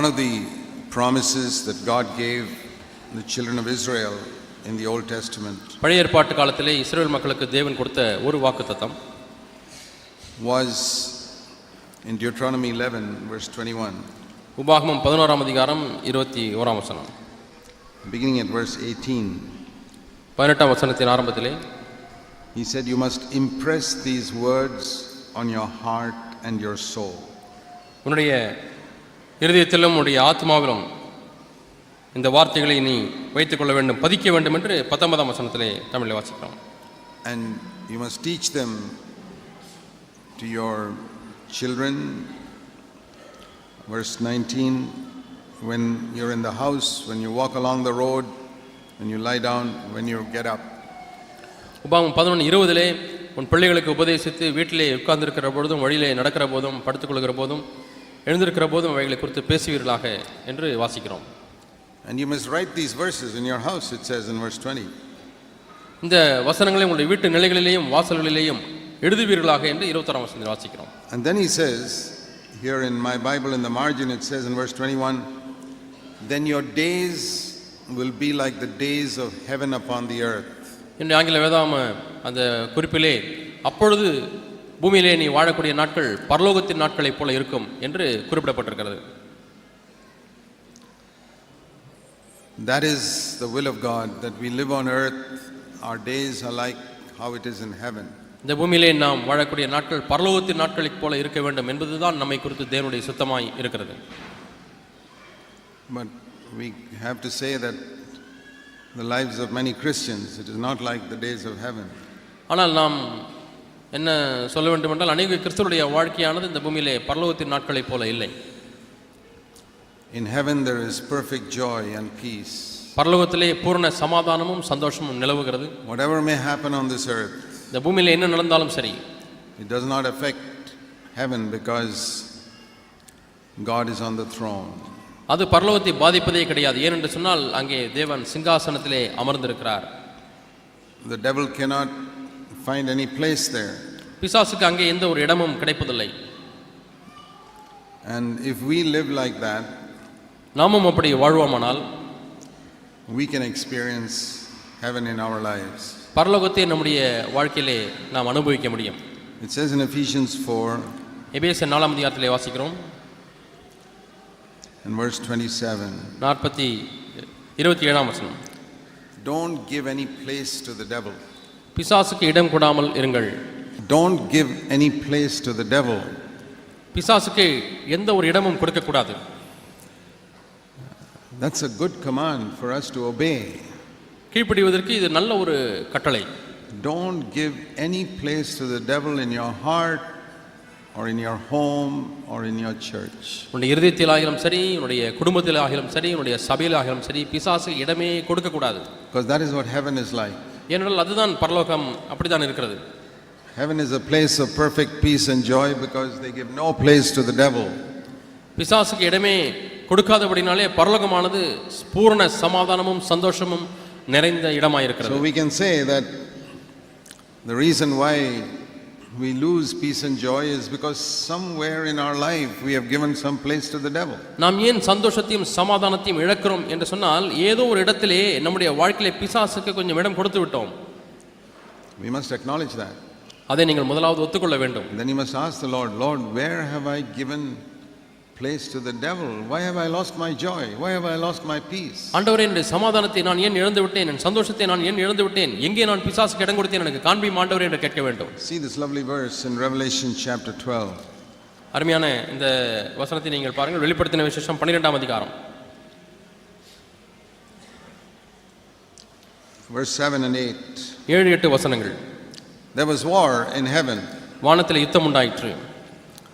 One of the promises that God gave the children of Israel in the Old Testament பழைய ஏற்பாட்டு காலத்திலே இஸ்ரவேல் மக்களுக்கு தேவன் கொடுத்த ஒரு வாக்குத்தத்தம் was in Deuteronomy 11 verse 21. உபாகமம் 11ஆம் அதிகாரம் 21ஆம் வசனம். Beginning at verse 18. 18ஆம் வசனத்தின் ஆரம்பத்திலே he said, you must impress these words on your heart and your soul. உன்னுடைய இருதயத்திலும் உன்னுடைய ஆத்மாவிலும் இந்த வார்த்தைகளை நீ வைத்துக் கொள்ள வேண்டும், பதிக்க வேண்டும் என்று 19ஆம் வசனத்திலே தமிழில் வாசிக்கிறோம். And you must teach them to your children. Verse 19, when you're in the house, when you walk along the road, when you lie down, when you get up. உபாகமம் 11:20 உன் பிள்ளைகளுக்கு உபதேசித்து வீட்டிலே உட்கார்ந்திருக்கிற போதும், வழியிலே நடக்கிற போதும், படுத்துக்கொள்கிற போதும், எழுந்திருக்கிற போதும் அவைகளை குறித்து பேசுவீர்களாக என்று வாசிக்கிறோம். And you must write these verses in your house, it says in verse 20. இந்த வசனங்களை உங்களுடைய வீட்டு நிலைகளிலேயும் வாசல்களிலேயும் எழுதுவீர்களாக என்று 21ஆம் வசனத்தில் வாசிக்கிறோம். And then he says, here in my Bible in the margin it says in verse 21, then your days will be like the days of heaven upon the earth. இந்த ஆங்கில வேதாகம அந்த குறிப்பிலே அப்பொழுது பூமியிலே நீ வாழக்கூடிய நாட்கள் பரலோகத்தின் நாட்களைப் போல இருக்கும் என்று குறிப்பிடப்பட்டிருக்கிறது. That is the will of God, that we live on earth, our days are like how it is in heaven. இந்த பூமியிலே நாம் வாழக்கூடிய நாட்கள் பரலோகத்தின் நாட்களைப் போல இருக்க வேண்டும் என்பதுதான் நம்மை குறித்து தேவனுடைய சித்தமாய் இருக்கிறது. But we have to say that the lives of many Christians, it is not like the days of heaven. ஆனால் நாம் என்ன சொல்ல வேண்டும் என்றால் அநேக கிறிஸ்தவருடைய வாழ்க்கையானது இந்த பூமியிலே பரலோகத்தின் நாட்களைப் போல இல்லை. In heaven there is perfect joy and peace. பரலோகத்திலே பூரண சமாதானமும் சந்தோஷமும் நிலவுகிறது. Whatever may happen on this earth, இந்த பூமியிலே என்ன நடந்தாலும் சரி, it does not affect heaven because God is on the throne. அது பரலோகத்தை பாதிப்பதே கிடையாது. ஏனென்று சொன்னால் அங்கே தேவன் சிங்காசனத்திலே அமர்ந்திருக்கிறார். The devil cannot find any place there. பிசாசுக்கு அங்கே எந்த ஒரு இடமும் கிடைப்பதில்லை. And if we live like that, நாமும் அப்படி வாழ்வோமானால் we can experience heaven in our lives. பரலோகத்தை நம்முடைய வாழ்க்கையிலே நாம் அனுபவிக்க முடியும். It says in Ephesians 4 எபேசியர் 4ஆம் அதிகாரத்திலே வாசிக்கிறோம் in verse 27. 27ஆம் வசனம். Don't give any place to the devil. பிசாசுக்கு இடம் கொடாமல் இருங்கள். Don't give any place to the devil. பிசாசுக்கு எந்த ஒரு இடமும் கொடுக்க கூடாது. That's a good command for us to obey. கீழ்ப்படிவதற்கு இது நல்ல ஒரு கட்டளை. Don't give any place to the devil in your heart or in your home or in your church. உன்னுடைய இருதயத்தில் ஆகிலும் சரி, உன்னுடைய குடும்பத்தில் ஆகிலும் சரி, உன்னுடைய சபையில் ஆகிலும் சரி, பிசாசுக்கு இடமே கொடுக்க கூடாது. Because that is what heaven is like. ஏனென்றால் அதுதான் பரலோகம் அப்படிதான் இருக்கிறது. Heaven is a place of perfect peace and joy because they give no place to the devil. பிசாசுக்கு இடமே கொடுக்காதபடினாலே பரலோகமானது பூரண சமாதானமும் சந்தோஷமும் நிறைந்த இடமாய் இருக்கிறது. So we can say that the reason why we lose peace and joy is because somewhere in our life we have given some place to the devil. நாம் ஏன் சந்தோஷத்தையும் சமாதானத்தையும் இழக்கிறோம் என்று சொன்னால் ஏதோ ஒரு இடத்திலே நம்முடைய வாழ்க்கையிலே பிசாசுக்கு கொஞ்சம் இடம் கொடுத்து விட்டோம். We must acknowledge that. அதை நீங்கள் முதலாவது ஒத்துக்கொள்ள வேண்டும். Then you must ask the Lord, Lord, where have I given place to the devil? Why have I lost my joy? Why have I lost my peace? ஆண்டவரே, என்னுடைய சமாதானத்தை நான் ஏன் இழந்து விட்டேன்? என் சந்தோஷத்தை நான் ஏன் இழந்து விட்டேன்? எங்கே நான் பிசாசுக்கு இடம் கொடுத்தேன்? எனக்கு காண்பியும் ஆண்டவரே என்று கேட்க வேண்டும். See this lovely verse in Revelation chapter 12. அருமையான இந்த வசனத்தை நீங்கள் பாருங்கள். வெளிப்படுத்தின விசேஷம் 12ஆம் அதிகாரம் verse 7 and 8. 7-8 வசனங்கள். There was war in heaven. வானத்திலே யுத்தம் உண்டாயிற்று.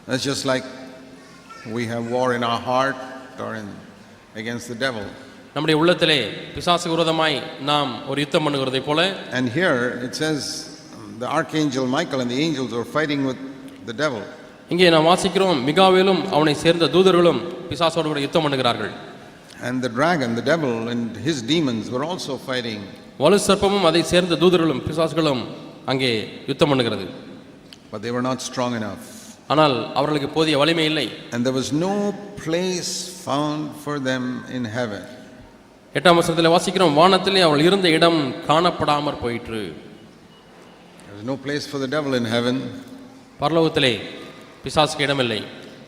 That's just like we have war in our heart or against the devil. நம்முடைய உள்ளத்திலே பிசாசுக்கு விரோதமாய் நாம் ஒரு யுத்தம் பண்ணுகிறதை போல. And here it says the archangel Michael and the angels were fighting with the devil. இங்கே நாம் வாசிக்கிறோம், மிகாவேலும் அவனை சேர்ந்த தூதர்களும் பிசாசோடு கூட யுத்தம் பண்ணுகிறார்கள். And the dragon, the devil and his demons were also fighting. வலு சர்ப்பமும் அதை சேர்ந்த தூதர்களும் பிசாசுகளும் அங்கே யுத்தம் பண்ணுகிறது. But they were not strong enough. ஆனால் அவர்களுக்கு போதிய வலிமை இல்லை. And there was no place found for them in heaven. 8ஆம் வசனத்தில் வாசிக்கிறோம், வானத்திலே அவள் இருந்த இடம் காணப்படாமற் போயிற்று. There was no place for the devil in heaven. பரலோகத்திலே பிசாசுக்கு இடமில்லை.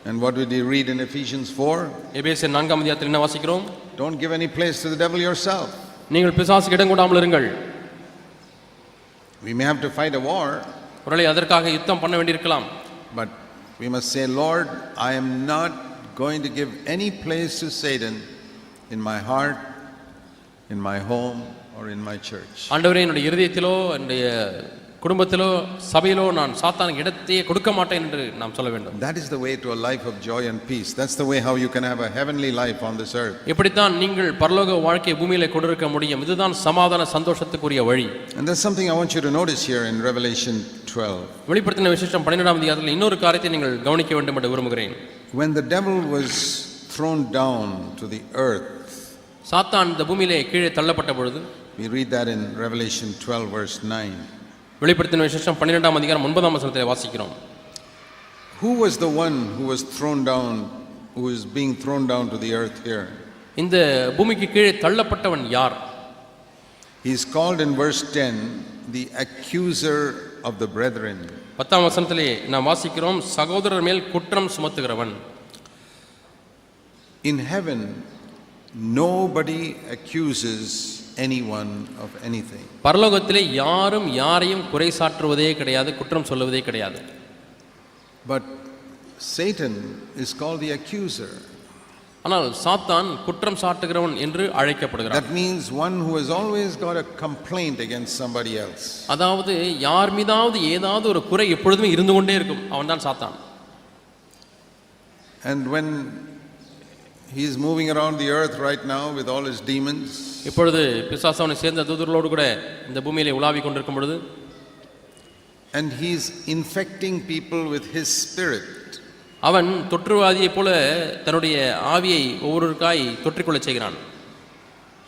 And what did he read in Ephesians 4? எபேசியர் 4ஆம் அதிகாரத்தில் என்ன வாசிக்கிறோம்? Don't give any place to the devil yourself. நீங்கள் பிசாசுக்கு இடம் கொடாமல் இருங்கள். We may have to fight a war, ஒருவேளை அதற்காக யுத்தம் பண்ண வேண்டியிருக்கலாம். but we must say, Lord, I am not going to give any place to Satan in my heart, in my home, or in my church. ஆண்டவரே, என்னுடைய இருதயத்திலோ என்னுடைய குடும்பத்திலோ சபையிலோ நான் சாத்தானுக்கு இடத்தையே கொடுக்க மாட்டேன் என்று நாம் சொல்ல வேண்டும். That is the way to a life of joy and peace. That's the way how you can have a heavenly life on this earth. இப்படித்தான் நீங்கள் பரலோக வாழ்க்கையை பூமியிலே கொண்டிருக்க முடியும். இதுதான் சமாதான சந்தோஷத்துக்குரிய வழி. And there's something I want you to notice here in Revelation 12. வெளிப்படுத்தின விசேஷம் 12ஆம் அதிகாரத்தில் இன்னொரு காரியத்தை நீங்கள் கவனிக்க வேண்டும் என்று விரும்புகிறேன். When the devil was thrown down to the earth, சாத்தான் இந்த பூமியிலே கீழே தள்ளப்பட்ட பொழுது, we read that in Revelation 12 verse 9. வெளிப்படுத்தின விசேஷம் 12ஆம் அதிகாரம் 9ஆம் வசனத்தில் வாசிக்கிறோம். Who was the one who was thrown down, who is being thrown down to the earth here? இந்த பூமிக்கு கீழே தள்ளப்பட்டவன் யார்? He is called in verse 10 the accuser of the brethren. 10ஆம் வசனத்திலே நாம் வாசிக்கிறோம், சகோதரர் மேல் குற்றம் சுமத்துகிறவன். In heaven, nobody accuses anyone of anything. பரலோகத்திலே யாரும் யாரையும் குறை சாற்றுவதே கிடையாது, குற்றம் சொல்லுவதே கிடையாது. But Satan is called the accuser. ஆனால் சாத்தான் குற்றம் சாட்டுகிறவன் என்று அழைக்கப்படுகிறான். That means one who has always got a complaint against somebody else. அதாவது யார் மீதாவது ஏதாவது ஒரு குறை எப்பொழுதுமே இருந்து கொண்டே இருக்கும், அவன்தான் சாத்தான். And when he is moving around the earth right now with all his demons, இப்பொழுது பிசாசு அவனை சேர்ந்த தூதர்களோடு கூட இந்த பூமியிலே உலாவிக் கொண்டிருக்கும் பொழுது, and he is infecting people with his spirit. அவன் தொற்றுவாதியைப் போல தன்னுடைய ஆவியை ஒவ்வொருவருக்காய் தொற்றிக்கொள்ளச் செய்கிறான்.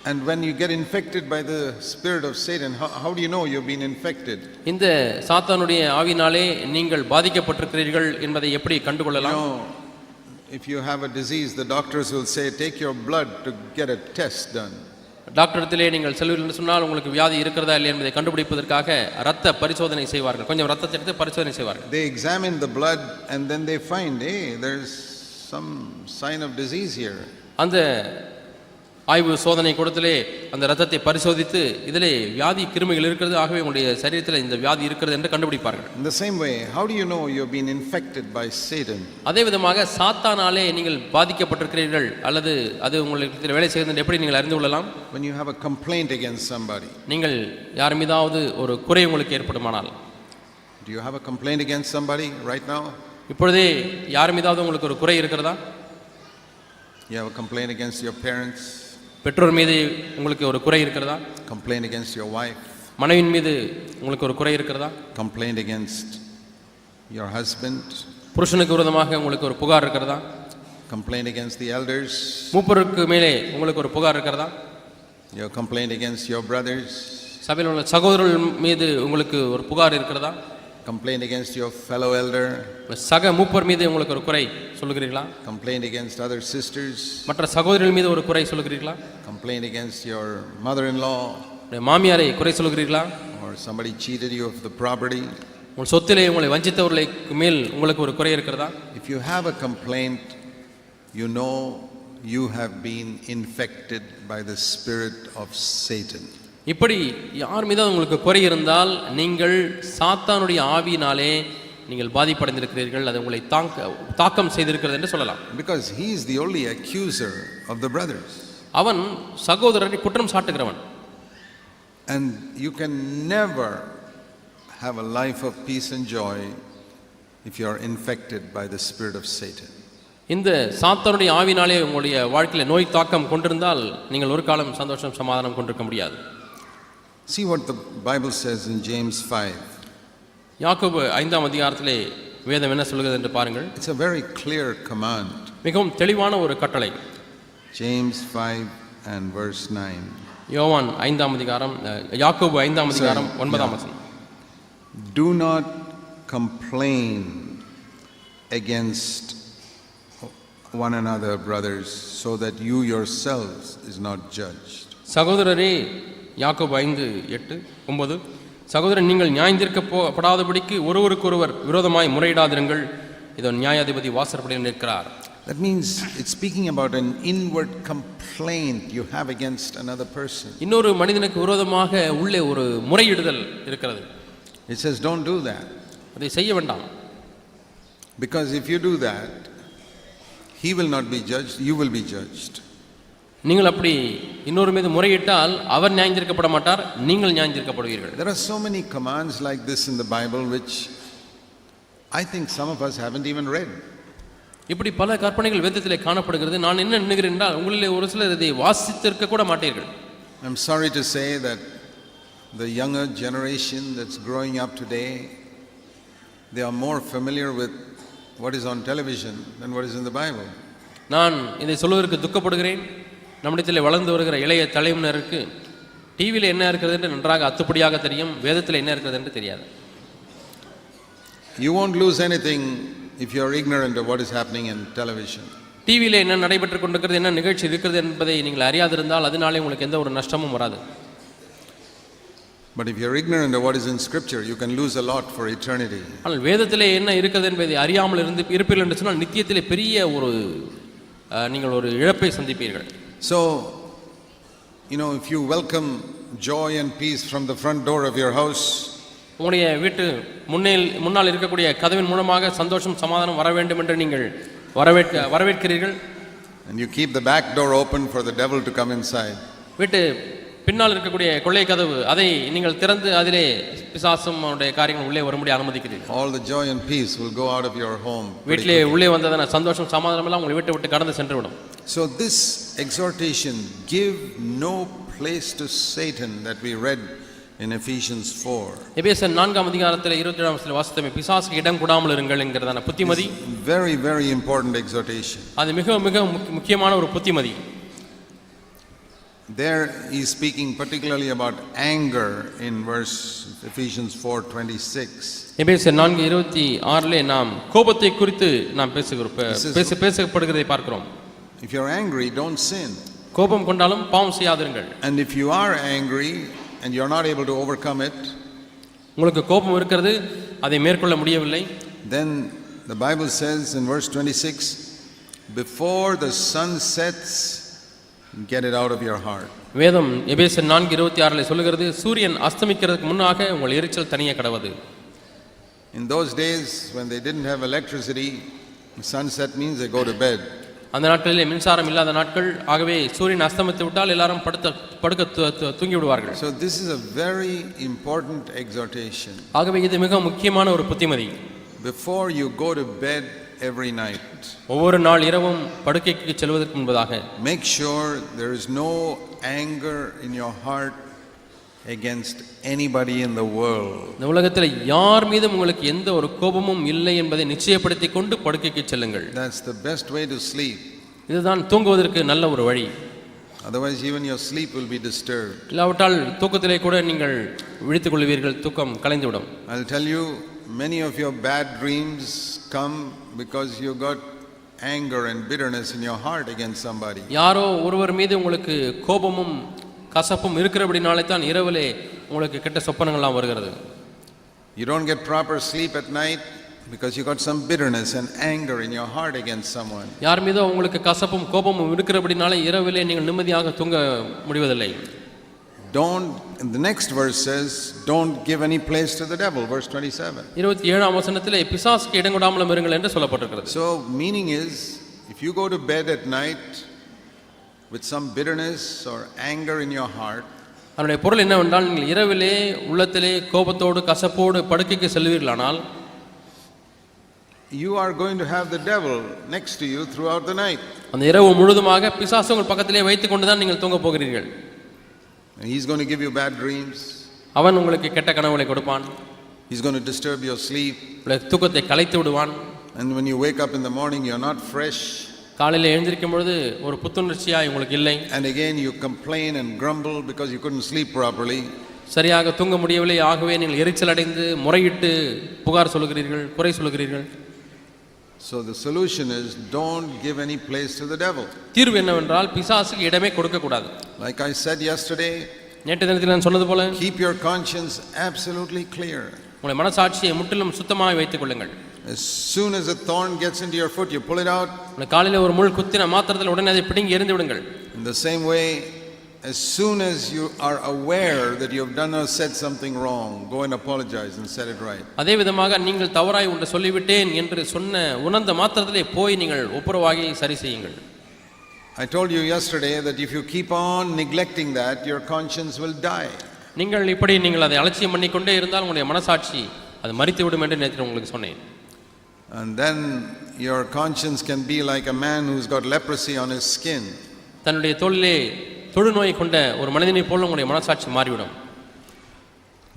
And when you get infected by the spirit of Satan, how do you know you've been infected? இந்த சாத்தானுடைய ஆவினாலே நீங்கள் பாதிக்கப்பட்டிருக்கிறீர்கள் என்பதை எப்படி கண்டுகொள்ளலாம்? If you have a disease, the doctors will say, take your blood to get a test done. டாக்டரிடத்திலே நீங்கள் செல்வீர்கள் என்று சொன்னால் உங்களுக்கு வியாதி இருக்கிறதா இல்லை என்பதை கண்டுபிடிப்பதற்காக இரத்த பரிசோதனை செய்வார்கள். கொஞ்சம் இரத்தத்தை எடுத்து பரிசோதனை செய்வார்கள். They examine the blood and then they find, hey, there's some sign of disease here. அந்த ஆய்வு சோதனை கூடத்திலே அந்த இரத்தத்தை பரிசோதித்து இதிலே வியாதி கிருமிகள் இருக்கிறது, ஆகவே உங்களுடைய சரீரத்தில் இந்த வியாதி இருக்கிறது என்று கண்டுபிடிப்பார்கள். In the same way, how do you know you've been infected by Satan? அதே விதமாக சாத்தானாலே நீங்கள் பாதிக்கப்பட்டிருக்கிறீர்கள் அல்லது அது உங்களுக்கு வேலை செய்கிறது எப்படி நீங்கள் அறிந்து கொள்ளலாம்? When you have a complaint against somebody. நீங்கள் யார் மீதாவது ஒரு குறை உங்களுக்கு ஏற்படுமானால். Do you have a complaint against somebody right now? இப்பொழுதே யார் மீதாவது உங்களுக்கு ஒரு குறை இருக்கிறதா? You have a complaint against your parents? பெற்றோர் மீது உங்களுக்கு ஒரு குறை இருக்கிறதா? Complaint against your wife? மனைவியின் மீது உங்களுக்கு ஒரு குறை இருக்கிறதா? Complaint against your husband? புருஷனுக்கு விரோதமாக உங்களுக்கு ஒரு புகார் இருக்கிறதா? Complaint against the elders? மூப்பருக்கு மேலே உங்களுக்கு ஒரு புகார் இருக்கிறதா? Your complaint against your brothers? சபையில் உள்ள சகோதரர்கள் மீது உங்களுக்கு ஒரு புகார் இருக்கிறதா? Complaint against your fellow elder? சக மூப்பர் மீது உங்களுக்கு ஒரு குறை சொல்லுகிறீர்களா? Complaint against other sisters? மற்ற சகோதரர்கள் மீது ஒரு குறை சொல்லுகிறீர்களா? Complaint against your mother-in-law? மாமியாரை குறை சொல்லுகிறீர்களா? Or somebody cheated you of the property? உங்கள் சொத்திலே உங்களை வஞ்சித்தவர்களுக்கு மேல் உங்களுக்கு ஒரு குறை இருக்கிறதா? If you have a complaint, you know you have been infected by the spirit of Satan. இப்படி யார் மீது உங்களுக்கு குறை இருந்தால் நீங்கள் சாத்தானுடைய ஆவியினாலே நீங்கள் பாதிப்படைந்திருக்கிறீர்கள், அது உங்களை தாக்கம் செய்திருக்கிறது என்று சொல்லலாம். Because he is the only accuser of the brothers. அவன் சகோதரரை குற்றம் சாட்டுகிறவன். And you can never have a life of peace and joy if you are infected by the spirit of Satan. இந்த சாத்தானுடைய ஆவியினாலே உங்களுடைய வாழ்க்கையில நோய் தாக்கம் கொண்டிருந்தால் நீங்கள் ஒரு காலம் சந்தோஷம் சமாதானம் கொண்டிருக்க முடியாது. See what the Bible says in James 5. யாக்கோபு 5ஆம் அதிகாரத்திலே வேதம் என்ன சொல்கிறது என்று பாருங்கள். It's a very clear command. மிகவும் தெளிவான ஒரு கட்டளை. James 5 and verse 9. யோவான் 5ஆம் அதிகாரம், யாக்கோபு 5ஆம் அதிகாரம் 9ஆம் வசனம். Do not complain against one another, brothers, so that you yourselves is not judged. சகோதரரே, யாக்கோபு 5:8-9, சகோதரன், நீங்கள் நியாயந்தீர்க்கப்படாதபடிக்கு ஒருவருக்கொருவர் விரோதமாய் முறையிடாதிருங்கள், இதோ நியாயாதிபதி வாசற்படியில் நிற்கிறார். That means it's speaking about an inward complaint you have against another person. இன்னொரு மனிதனுக்கு விரோதமாக உள்ளே ஒரு முறையிடுதல் இருக்கிறது. It says don't do that. அதை செய்ய வேண்டாம். Because if you do that, he will not be judged, you will be judged. நீங்கள் அப்படி இன்னொரு மீது முறையிட்டால் அவர் நியாயந்தீர்க்கப்பட மாட்டார், நீங்கள் நியாயந்தீர்க்கப்படுவீர்கள். There are so many commands like this in the Bible which I think some of us haven't even read. இப்படி பல கற்பனைகள் வேதத்திலே காணப்படுகிறது. நான் என்ன நினைக்கிறேன் என்றால், உங்களிலே ஒரு சிலர் இதை வாசித்திருக்க கூட மாட்டீர்கள். I'm sorry to say that the younger generation that's growing up today, they are more familiar with what is on television than what is in the Bible. நான் இதை சொல்வதற்கு துக்கப்படுகிறேன். நம்மிடத்திலே வளர்ந்து வருகிற இளைய தலைமுறையினருக்கு டிவியில் என்ன இருக்கிறது என்று நன்றாக அத்துப்படியாக தெரியும், வேதத்தில் என்ன இருக்கிறது என்று தெரியாது. You won't lose anything if you are ignorant of what is happening in television. டிவியில் என்ன நடைபெற்றுக் கொண்டிருக்கிறது, என்ன நிகழ்ச்சி இருக்கிறது என்பதை நீங்கள் அறியாதிருந்தால் அதனாலே உங்களுக்கு எந்த ஒரு நஷ்டமும் வராது. But if you are ignorant of what is in scripture, you can lose a lot for eternity. ஆனால் வேதத்திலே என்ன இருக்கிறது என்பதை அறியாமல் இருப்பீர்கள் என்று சொன்னால் நித்தியத்திலே பெரிய ஒரு நீங்கள் ஒரு இழப்பை சந்திப்பீர்கள். So, if you welcome joy and peace from the front door of your house, உங்களுடைய வீட்டு முன்னால் இருக்கக்கூடிய கதவின் மூலமாக சந்தோஷம் சமாதானம் வர வேண்டும் என்று நீங்கள் வரவேற்கிறீர்கள். and you keep the back door open for the devil to come inside. வீட்டு பின்னால் இருக்கக்கூடிய கொள்ளை கதவு அதை நீங்கள் திறந்து அதிலே பிசாசும் அவருடைய காரியங்கள் உள்ளே வரும்படி அனுமதிக்கிறீர்கள். All the joy and peace will go out of your home. வீட்டிலே உள்ளே வந்ததான சந்தோஷம் சமாதானம் எல்லாம் உங்களை வீட்டை விட்டு கடந்து சென்று விடும். So this exhortation, give no place to Satan, that we read in Ephesians 4. எபேசியர் 4:27 வாசித்தோமே, பிசாசுக்கு இடம் கொடாமல் இருங்கள் என்கிறதான புத்திமதி. Very, very important exhortation. அது மிக மிக முக்கியமான ஒரு புத்திமதி. There he is speaking particularly about anger in verse Ephesians 4:26. எபேசியர் 4:26 நாம் கோபத்தை குறித்து நாம் பேசப்படுகிறதை பார்க்கிறோம். If you are angry, don't sin. கோபம் கொண்டாலும் பாவம் செய்யாதிருங்கள். And if you are angry and you are not able to overcome it, உங்களுக்கு கோபம் இருக்கிறது, அதை மேற்கொள்ள முடியவில்லை, then the Bible says in verse 26, before the sun sets, get it out of your heart. வேதம் எபேசியர் 4:26 சொல்லுகிறது, சூரியன் அஸ்தமிக்கிறதுக்கு முன்னாக உங்கள் எரிச்சல் தனியே கடவது. In those days when they didn't have electricity, sunset means they go to bed. அந்த நாட்களிலே மின்சாரம் இல்லாத நாட்கள், ஆகவே சூரியன் அஸ்தமித்து விட்டால் எல்லாரும் படுக்க தூங்கி விடுவார்கள். So this is a very important exhortation. ஆகவே இது மிக முக்கியமான ஒரு புத்திமதி. Before you go to bed every night, ஒவ்வொரு நாள் இரவும் படுக்கைக்கு செல்வதற்கு முன்பதாக make sure there is no anger in your heart against anybody in the world. இந்த உலகத்தில் யார் மீதும் உங்களுக்கு எந்த ஒரு கோபமும் இல்லை என்பதை நிச்சயப்படுத்திக் கொண்டு படுக்கைக்கு செல்லுங்கள். That's the best way to sleep. இதுதான் தூங்குவதற்கு நல்ல ஒரு வழி. Otherwise even your sleep will be disturbed. இல்லாவிட்டால் தூக்கத்திலே கூட நீங்கள் விழித்துக் கொள்வீர்கள், தூக்கம் கலைந்துவிடும். I'll tell you, many of your bad dreams come because you got anger and bitterness in your heart against somebody. யாரோ ஒருவர் மீது உங்களுக்கு கோபமும் கசப்பும் இருக்கிறபடினாலே தான் இரவிலே உங்களுக்கு கெட்ட சொப்பனங்கள்லாம் வருகிறது. You don't get proper sleep at night because you got some bitterness and anger in your heart against someone. யார் மீதோ உங்களுக்கு கசப்பும் கோபமும் இருக்கிறபடினாலே இரவிலே நீங்கள் நிம்மதியாக தூங்க முடிவதில்லை. The next verse says, don't give any place to the devil, verse 27. 27ஆம் வசனத்திலே பிசாசுக்கு இடம் கொடாமலும் இருங்கள் என்று சொல்லப்பட்டிருக்கிறது. So meaning is, if you go to bed at night with some bitterness or anger in your heart, அதனுடைய பொருள் என்னவென்றால், நீங்கள் இரவிலே உள்ளத்திலே கோபத்தோடு கசப்போடு படுக்கைக்கு செல்வீர்களானால், you are going to have the devil next to you throughout the night. அந்த இரவு முழுதுமாக பிசாசு உங்கள் பக்கத்திலே வைத்துக் கொண்டு தான் நீங்கள் தூங்க போகிறீர்கள். And he's going to give you bad dreams. அவன் உங்களுக்கு கெட்ட கனவுகளை கொடுப்பான். He's going to disturb your sleep. உங்கள் தூக்கத்தை கலைத்து விடுவான். And when you wake up in the morning, you're not fresh. காலையில் எழுந்திருக்கும் பொழுது ஒரு புத்துணர்ச்சியாய் உங்களுக்கு இல்லை. And again you complain and grumble because you couldn't sleep properly. சரியாக தூங்க முடியவில்லை, ஆகவே நீங்கள் எரிச்சல் அடைந்து முறையிட்டு புகார் சொல்லுகிறீர்கள், குறை சொல்லுகிறீர்கள். So the solution is don't give any place to the devil. தீர்வு என்னவென்றால் பிசாசுக்கு இடமே கொடுக்க கூடாது. Like I said yesterday, நேற்று தினத்தில் நான் சொன்னது போல keep your conscience absolutely clear. உங்களுடைய மனசாட்சியை முற்றிலும் சுத்தமாக வைத்துக் கொள்ளுங்கள். As soon as a thorn gets into your foot, you pull it out. உங்களுடைய காலிலே ஒரு முள் குத்தின மாத்திரத்தில் உடனே அதை பிடுங்கி எறிந்து விடுங்கள். In the same way, as soon as you are aware that you have done or said something wrong, go and apologize and set it right. அதே விதமாக நீங்கள் தவறாய் ஒன்று சொல்லிவிட்டேன் என்று சொன்ன உணர்ந்த மாத்திரத்திலே போய் நீங்கள் ஒப்புரவாகி சரி செய்யுங்கள். I told you yesterday that if you keep on neglecting that, your conscience will die. நீங்கள் இப்படி நீங்கள் அதை அலட்சியம் பண்ணிக்கொண்டே இருந்தால் உங்களுடைய மனசாட்சி அது மரித்து விடும் என்று நேற்று உங்களுக்கு சொன்னேன். And then your conscience can be like a man who's got leprosy on his skin. தன்னுடைய தோளிலே தொழுநோய் கொண்ட ஒரு மனிதனைப் போல உங்களுடைய மனசாட்சி மாறிவிடும்.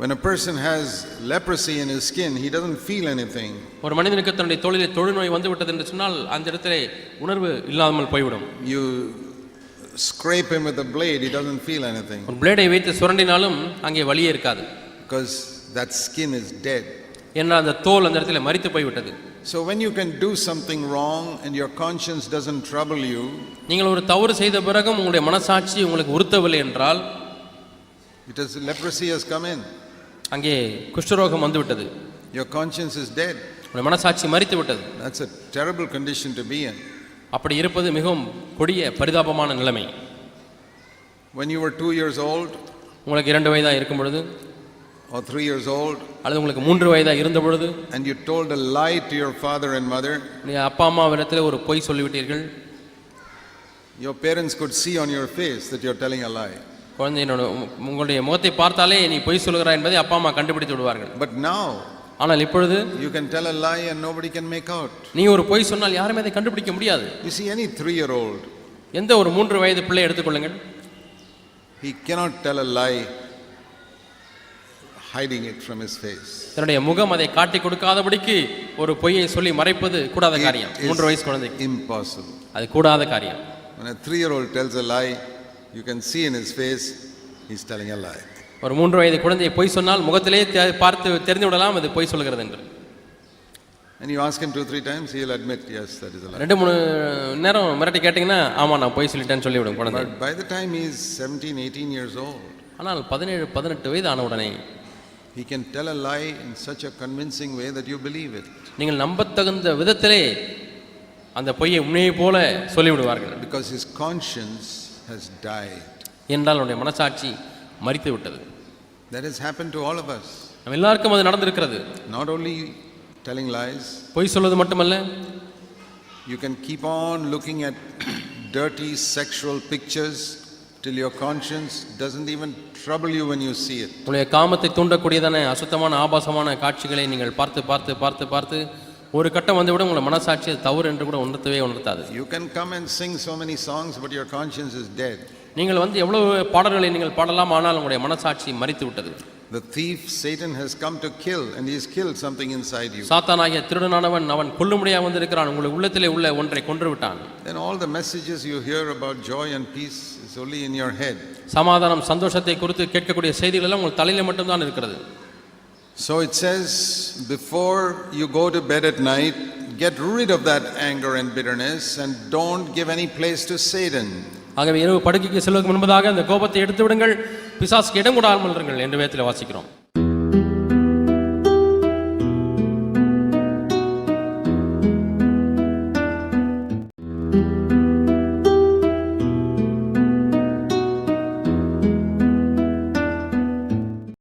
When a person has leprosy in his skin, he doesn't feel anything. ஒரு மனிதனுக்கு தன்னுடைய தோளிலே தொழுநோய் வந்து விட்டது என்று சொன்னால் அந்த இடத்திலே உணர்வு இல்லாமல் போய்விடும். You scrape him with a blade, he doesn't feel anything. ஒரு பிளேடை வைத்து சுரண்டினாலும் அங்கே வலியே இருக்காது. Because that skin is dead. ஏன்னா அந்த தோல் அந்த இடத்துல மரித்து போய்விட்டது. So when you can do something wrong and your conscience doesn't trouble you, நீங்கள் ஒரு தவறு செய்த பிறகும் உங்களுடைய மனசாட்சி உங்களுக்கு உறுத்தவில்லை என்றால், it is leprosy has come in. அங்கே குஷ்டரோகம் வந்து விட்டது. Your conscience is dead. உங்களுடைய மனசாட்சி மரித்து விட்டது. That's a terrible condition to be in. அப்படி இருப்பது மிகவும் கொடிய பரிதாபமான நிலைமை. When you were 2 years old, உங்களுக்கு 2 வயதா இருக்கும் பொழுது, or 3 years old, அல்லது உங்களுக்கு 3 வயதா இருந்த பொழுது, and you told a lie to your father and mother, நீங்க அப்பா அம்மாவிடத்தில் ஒரு பொய் சொல்லிவிட்டீர்கள். your parents could see on your face that you're telling a lie. குழந்தையினோட உங்களுடைய முகத்தை பார்த்தாலே நீ பொய் சொல்கிறாய் என்பதை அப்பா அம்மா கண்டுபிடித்து விடுவார்கள். But now, ஆனால் இப்பொழுது you can tell a lie and nobody can make out. நீ ஒரு பொய் சொன்னால் யாருமே அதை கண்டுபிடிக்க முடியாது. You see, any 3-year-old, எந்த ஒரு 3 வயது பிள்ளை எடுத்துக்கொள்ளுங்கள், he cannot tell a lie hiding it from his face. தன்னுடைய முகம் அதை காட்டி கொடுக்காதபடிக்கு ஒரு பொய்யை சொல்லி மறைப்பது கூடாத காரியம். 3 வயசு குழந்தைக்கு Impossible. அது கூடாத காரியம். When a 3-year-old tells a lie, you can see in his face he's telling a lie. ஒரு 3 வயது குழந்தை பொய் சொன்னால் முகத்திலே பார்த்து தெரிந்து விடலாம் அது பொய் சொல்கிறது என்று. And you ask him 2-3 times, he'll admit, yes, that is a lie. 2-3 நேரம் மிரட்டி கேட்டிங்கன்னா ஆமா நான் பொய் சொல்லிட்டேன்னு சொல்லிவிடும் குழந்தை. But by the time he's 17-18 years old, ஆனால் 17-18 வயது ஆன உடனே he can tell a lie in such a convincing way that you believe it. நீங்கள் நம்பத்தகுந்த விதத்திலே அந்த பொய்யை உண்மையை போல சொல்லிவிடுவார்கள். Because his conscience has died. என்றால் உன்னுடைய மனசாட்சி மரித்து விட்டது. That has happened to all of us. நம்ம எல்லாருக்கும் அது நடந்திருக்கிறது. Not only telling lies, பொய் சொல்வது மட்டுமல்ல, you can keep on looking at dirty sexual pictures till your conscience doesn't even trouble you when you see it. உங்களுடைய காமத்தை தூண்டக்கூடியதான அசுத்தமான ஆபாசமான காட்சிகளை நீங்கள் பார்த்து பார்த்து பார்த்து பார்த்து ஒரு கட்டம் வந்து விட உங்களை மனசாட்சி தவறு என்று கூட உணர்த்தாது. You can come and sing so many songs, but your conscience is dead. நீங்கள் வந்து எவ்வளவு பாடல்களை நீங்கள் பாடலாம், ஆனால் உங்களுடைய மனசாட்சி மரித்து விட்டது. The thief Satan has come to kill, and he has killed something inside you. சாத்தானாகிய திருடனானவன் அவன் கொல்லும்படியாக வந்திருக்கிறான், உங்கள் உள்ளத்திலே உள்ள ஒன்றை கொன்று விட்டான். Then all the messages you hear about joy and peace is only in your head. சமாதானம் சந்தோஷத்தை குறித்து கேட்கக்கூடிய செய்திகள் எல்லாம் உங்கள் தலையில மட்டும்தான் இருக்கிறது. So it says, before you go to bed at night, get rid of that anger and bitterness and don't give any place to Satan. ஆகவே இரவு படுக்கைக்கு செல்வதற்கு முன்பதாக அந்த கோபத்தை எடுத்து விடுங்கள், பிசாசுக்கு இடம் கொடாமல் இருங்கள் என்று வேதத்தில் வாசிக்கிறோம்.